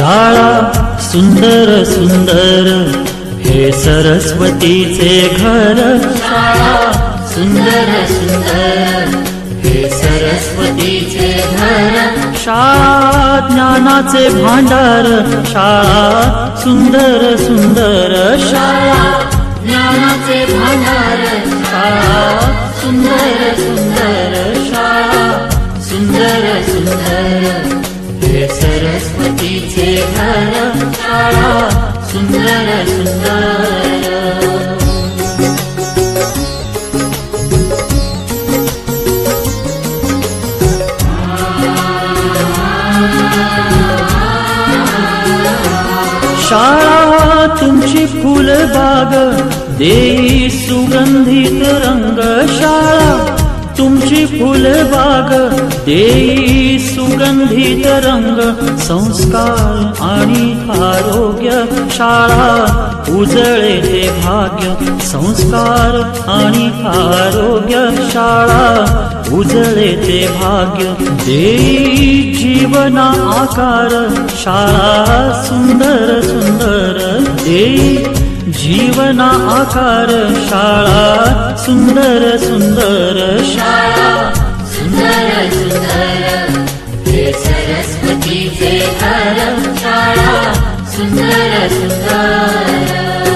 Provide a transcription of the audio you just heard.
शाळा सुंदर सुंदर हे सरस्वतीचे घर. शाळा सुंदर सुंदर हे सरस्वतीचे घर. शाळा ज्ञानाचे भांडार. शाळा सुंदर सुंदर. शाळा ज्ञानाचे भांडार. शाळा सुंदर सुंदर. शाळा सुंदर सुंदर हे सरस्वतीचे घर. शाळा सुंदर सुंदर. शाळा तुमची फुलबाग देई सुगंधित रंग. शाळा तुमची फुलबाग देई सुगंधित रंग. संस्कार आणि आरोग्य शाळा उजळे ते भाग्य. संस्कार आणि आरोग्य शाळा उजळे ते भाग्य. देई जीवना आकार. शाळा सुंदर सुंदर देई जीवना आकार. शाळा सुंदर सुंदर. शाळा सुंदर सुंदर हे सरस्वतीचे घर. शाळा सुंदर सुंदर.